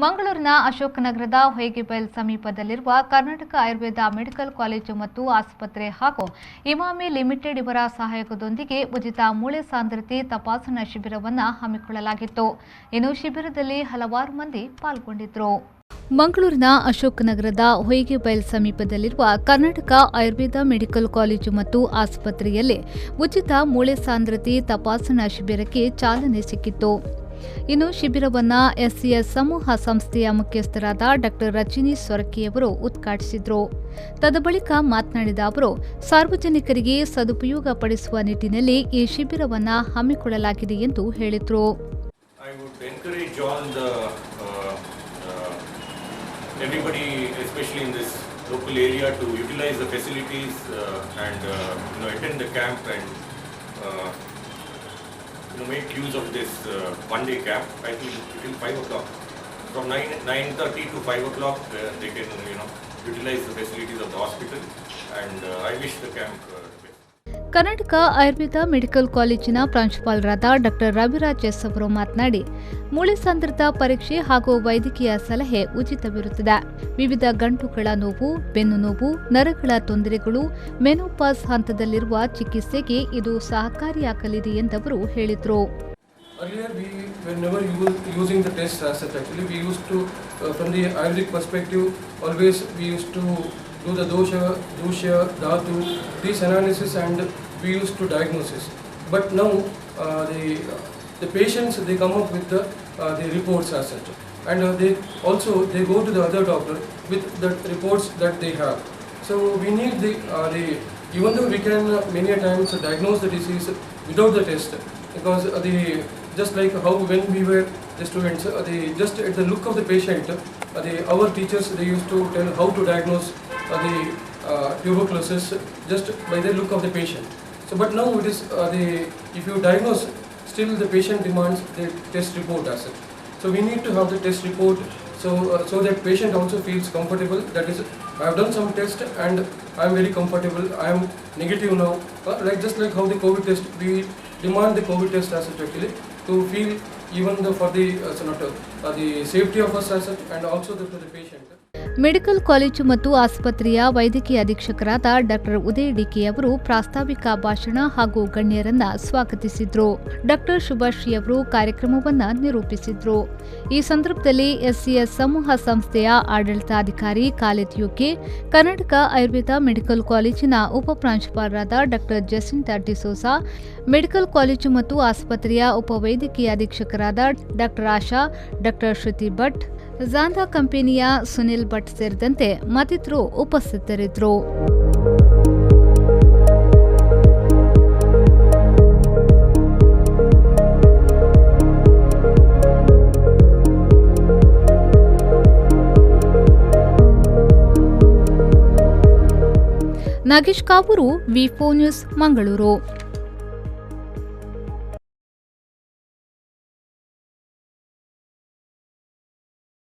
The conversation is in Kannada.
ಮಂಗಳೂರಿನ ಅಶೋಕನಗರದ ಹೊಯ್ಗೆಬೈಲ್ ಸಮೀಪದಲ್ಲಿರುವ ಕರ್ನಾಟಕ ಆಯುರ್ವೇದ ಮೆಡಿಕಲ್ ಕಾಲೇಜು ಮತ್ತು ಆಸ್ಪತ್ರೆ ಹಾಗೂ ಇಮಾಮಿ ಲಿಮಿಟೆಡ್ ಇವರ ಸಹಯೋಗದೊಂದಿಗೆ ಉಚಿತ ಮೂಳೆ ಸಾಂದ್ರತೆ ತಪಾಸಣಾ ಶಿಬಿರವನ್ನು ಹಮ್ಮಿಕೊಳ್ಳಲಾಗಿತ್ತು. ಇನ್ನು ಶಿಬಿರದಲ್ಲಿ ಹಲವಾರು ಮಂದಿ ಪಾಲ್ಗೊಂಡಿದ್ದರು. ಮಂಗಳೂರಿನ ಅಶೋಕನಗರದ ಹೊಯ್ಗೆಬೈಲ್ ಸಮೀಪದಲ್ಲಿರುವ ಕರ್ನಾಟಕ ಆಯುರ್ವೇದ ಮೆಡಿಕಲ್ ಕಾಲೇಜು ಮತ್ತು ಆಸ್ಪತ್ರೆಯಲ್ಲಿ ಉಚಿತ ಮೂಳೆ ಸಾಂದ್ರತೆ ತಪಾಸಣಾ ಶಿಬಿರಕ್ಕೆ ಚಾಲನೆ ಸಿಕ್ಕಿತ್ತು. ಇನ್ನು ಶಿಬಿರವನ್ನು ಎಸ್ಸಿಎಸ್ ಸಮೂಹ ಸಂಸ್ಥೆಯ ಮುಖ್ಯಸ್ಥರಾದ ಡಾ ರಚಿನಿ ಸೊರಕಿಯವರು ಉದ್ಘಾಟಿಸಿದರು. ತದಬಳಿಕ ಮಾತನಾಡಿದ ಅವರು, ಸಾರ್ವಜನಿಕರಿಗೆ ಸದುಪಯೋಗ ಪಡಿಸುವ ನಿಟ್ಟಿನಲ್ಲಿ ಈ ಶಿಬಿರವನ್ನು ಹಮ್ಮಿಕೊಳ್ಳಲಾಗಿದೆ ಎಂದು ಹೇಳಿದರು. Everybody, especially in this local area, to utilize the facilities and attend the camp and make use of this one-day camp. I think till 5 o'clock, from 9:30 to 5 o'clock, they can utilize the facilities of the hospital, and I wish the camp best. Karnataka Ayurveda medical ಕಾಲೇಜಿನ ಪ್ರಾಂಶುಪಾಲರಾದ ಡಾ ರವಿರಾಜ್ ಎಸ್ ಅವರು ಮಾತನಾಡಿ, ಮೂಳೆ ಸಾಂದ್ರತ ಪರೀಕ್ಷೆ ಹಾಗೂ ವೈದ್ಯಕೀಯ ಸಲಹೆ ಉಚಿತವಿರುತ್ತದೆ. ವಿವಿಧ ಗಂಟುಗಳ ನೋವು, ಬೆನ್ನು ನೋವು, ನರಗಳ ತೊಂದರೆಗಳು, ಮೆನೋಪಾಸ್ ಹಂತದಲ್ಲಿರುವ ಚಿಕಿತ್ಸೆಗೆ ಇದು ಸಹಕಾರಿಯಾಗಲಿದೆ ಎಂದವರು ಹೇಳಿದರು. Earlier we were never using the tests as such. Actually we used to, from the Ayurvedic perspective, always we used to do the dosha, dhatu, these analysis, and we used to diagnosis. But now the patients, they come up with the reports as such, and they go to the other doctor with the reports that they have. So we need the even though we can many a times diagnose the disease without the test, because just like how when we were the students, just at the look of the patient, our teachers, they used to tell how to diagnose the tuberculosis just by the look of the patient. So but now it is if you diagnose, still the patient demands the test report as such. So we need to have the test report, so that patient also feels comfortable. That is, I have done some test and I am very comfortable, I am negative now. Just like how the COVID test, we demand the COVID test as such actually, to feel even for the safety of us as such, and also to the patient. Medical college ಮತ್ತು ಆಸ್ಪತ್ರೆಯ ವೈದ್ಯಕೀಯ ಅಧೀಕ್ಷಕರಾದ ಡಾ ಉದಯ್ ಡಿಕೆ ಅವರು ಪ್ರಾಸ್ತಾವಿಕ ಭಾಷಣ ಹಾಗೂ ಗಣ್ಯರನ್ನ ಸ್ವಾಗತಿಸಿದ್ರು. ಡಾ ಶುಭಶ್ರೀ ಅವರು ಕಾರ್ಯಕ್ರಮವನ್ನು ನಿರೂಪಿಸಿದ್ರು. ಈ ಸಂದರ್ಭದಲ್ಲಿ ಎಸ್ಸಿಎಸ್ ಸಮೂಹ ಸಂಸ್ಥೆಯ ಆಡಳಿತಾಧಿಕಾರಿ ಖಾಲಿದ್ ಯುಕೆ, ಕರ್ನಾಟಕ ಆಯುರ್ವೇದ ಮೆಡಿಕಲ್ ಕಾಲೇಜಿನ ಉಪ ಪ್ರಾಂಶುಪಾಲರಾದ ಡಾ ಜಸಿಂತಾ ಡಿಸೋಸಾ, ಮೆಡಿಕಲ್ ಕಾಲೇಜು ಮತ್ತು ಆಸ್ಪತ್ರೆಯ ಉಪವೈದ್ಯಕೀಯ ಅಧೀಕ್ಷಕರಾದ ಡಾ ಆಶಾ, ಡಾ ಶ್ರುತಿ ಭಟ್, ಜಾಂದಾ ಕಂಪನಿಯ ಸುನಿಲ್ ಭಟ್ ಸೇರಿದಂತೆ ಮತ್ತಿತರರು ಉಪಸ್ಥಿತರಿದ್ದರು. ನಾಗೇಶ್ ಕಾವೂರು, ವಿ4 ನ್ಯೂಸ್, ಮಂಗಳೂರು.